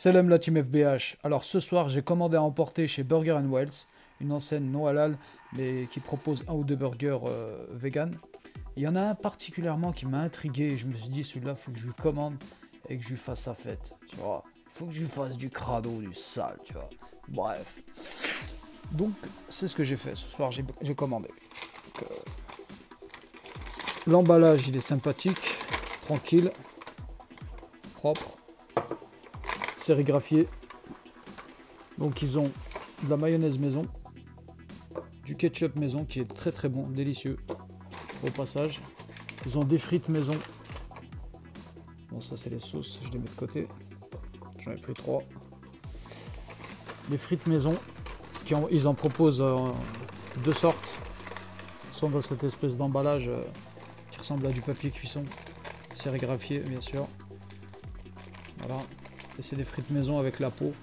Salam la team FBH. Alors ce soir, j'ai commandé à emporter chez Burger & Wells, une enseigne non halal, mais qui propose un ou deux burgers vegan. Il y en a un particulièrement qui m'a intrigué et je me suis dit, celui-là, faut que je lui commande et que je lui fasse sa fête, tu vois. Faut que je lui fasse du crado, du sale, tu vois. Bref. Donc, c'est ce que j'ai fait. Ce soir, j'ai commandé. L'emballage, il est sympathique, tranquille, propre, sérigraphié. Donc, ils ont de la mayonnaise maison, du ketchup maison qui est très très bon, délicieux au passage. Ils ont des frites maison. Bon, ça c'est les sauces, je les mets de côté. J'en ai pris 3. Les frites maison, ils en proposent deux sortes. Ils sont dans cette espèce d'emballage qui ressemble à du papier cuisson, sérigraphié bien sûr. Voilà. Et c'est des frites maison avec la peau.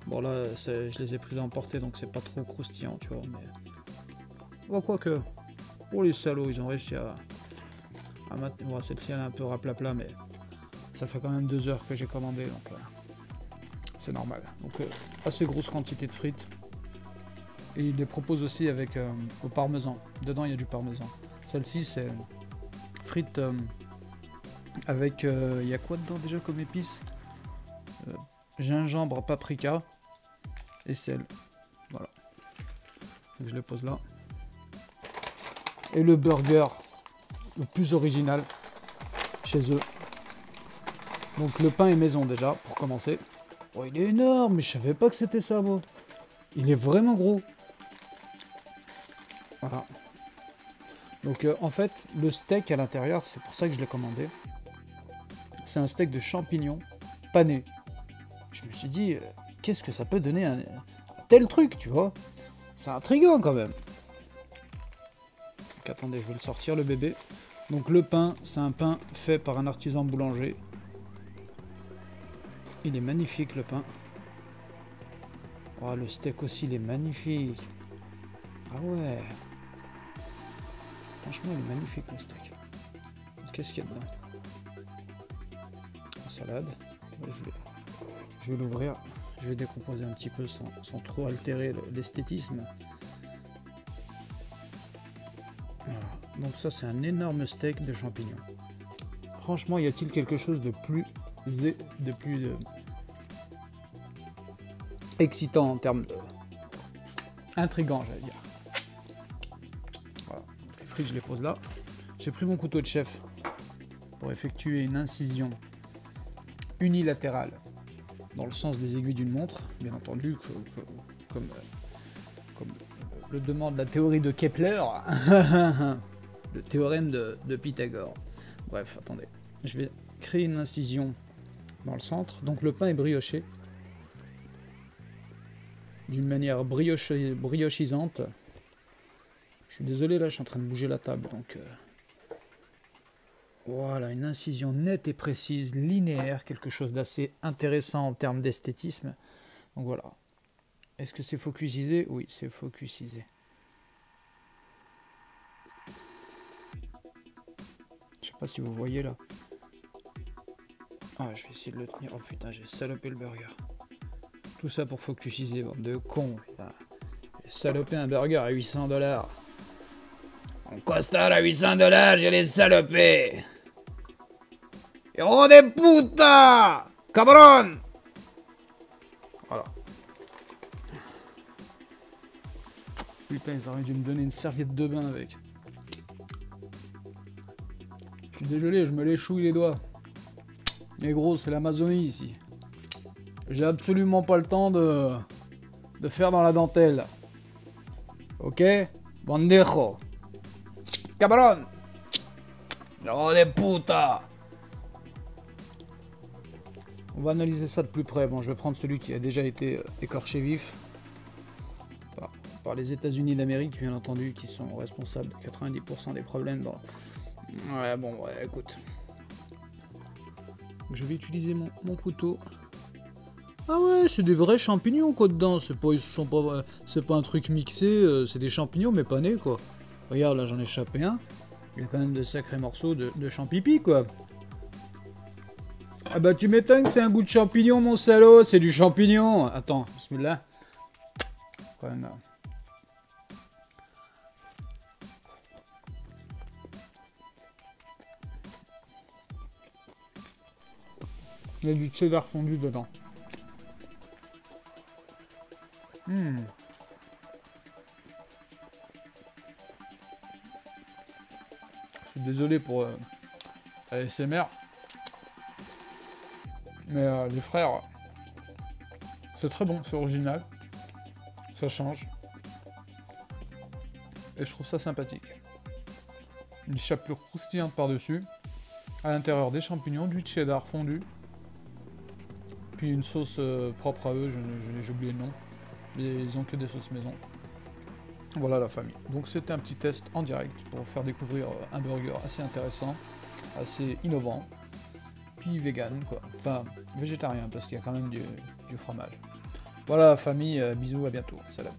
Bon là, je les ai prises à emporter, donc c'est pas trop croustillant, tu vois. Mais oh, quoique, oh les salauds, ils ont réussi à mettre. Bon, celle-ci elle est un peu raplapla, mais ça fait quand même 2 heures que j'ai commandé, donc c'est normal. Donc assez grosse quantité de frites. Et ils les proposent aussi avec au parmesan. Dedans il y a du parmesan. Celle-ci c'est frites avec il y a quoi dedans déjà comme épices, gingembre, paprika et sel. Voilà. Donc je les pose là. Et le burger le plus original chez eux. Donc le pain est maison déjà pour commencer. Oh, il est énorme, mais je savais pas que c'était ça moi. Il est vraiment gros. Voilà. Donc en fait le steak à l'intérieur, c'est pour ça que je l'ai commandé. C'est un steak de champignons pané. Je me suis dit, qu'est-ce que ça peut donner un tel truc, tu vois? C'est intriguant quand même. Donc, attendez, je vais le sortir, le bébé. Donc le pain, c'est un pain fait par un artisan boulanger. Il est magnifique le pain. Oh, le steak aussi, il est magnifique. Ah ouais. Franchement, il est magnifique le steak. Qu'est-ce qu'il y a dedans? La salade. Je vais l'ouvrir. Je vais décomposer un petit peu sans trop altérer l'esthétisme. Voilà. Donc ça, c'est un énorme steak de champignons. Franchement, y a-t-il quelque chose de plus excitant en termes de intrigant, j'allais dire. Voilà. Les frites, je les pose là. J'ai pris mon couteau de chef pour effectuer une incision unilatérale dans le sens des aiguilles d'une montre, bien entendu, comme le demande la théorie de Kepler, le théorème de Pythagore. Bref, attendez, je vais créer une incision dans le centre. Donc le pain est brioché d'une manière briochisante. Je suis désolé, là je suis en train de bouger la table, donc voilà, une incision nette et précise, linéaire, quelque chose d'assez intéressant en termes d'esthétisme. Donc voilà. Est-ce que c'est focusisé? Oui, c'est focusisé. Je sais pas si vous voyez là. Ah, je vais essayer de le tenir. Oh putain, j'ai salopé le burger. Tout ça pour focusiser, bande de cons. J'ai salopé un burger à 800 $. Un costard à 800 $, je l'ai salopé. ¡Hijo de puta! ¡Cabrón! Voilà. Putain, ils auraient dû me donner une serviette de bain avec. Je suis désolé, je me l'échouille les doigts. Mais gros, c'est l'Amazonie ici. J'ai absolument pas le temps de faire dans la dentelle. Ok? Bandejo. ¡Cabrón! ¡Hijo de puta! On va analyser ça de plus près. Bon, je vais prendre celui qui a déjà été écorché vif par les États-Unis d'Amérique, bien entendu, qui sont responsables de 90% des problèmes dans... Ouais, bon, ouais, écoute. Je vais utiliser mon couteau. Ah ouais, c'est des vrais champignons, quoi, dedans. C'est pas un truc mixé, c'est des champignons, mais pas nés, quoi. Regarde, là, j'en ai chopé un. Il y a quand même de sacrés morceaux de champipi, quoi. Ah bah tu m'étonnes que c'est un goût de champignon, mon salaud. C'est du champignon. Attends, bismillah. Quand même. Il y a du cheddar fondu dedans. Je suis désolé pour ASMR. Mais les frères, c'est très bon, c'est original. Ça change. Et je trouve ça sympathique. Une chapelure croustillante par-dessus. À l'intérieur des champignons, du cheddar fondu. Puis une sauce propre à eux, j'ai oublié le nom. Mais ils ont que des sauces maison. Voilà la famille. Donc c'était un petit test en direct pour vous faire découvrir un burger assez intéressant, assez innovant. Puis vegan quoi. Enfin végétarien parce qu'il y a quand même du fromage. Voilà la famille, bisous, à bientôt. Salam.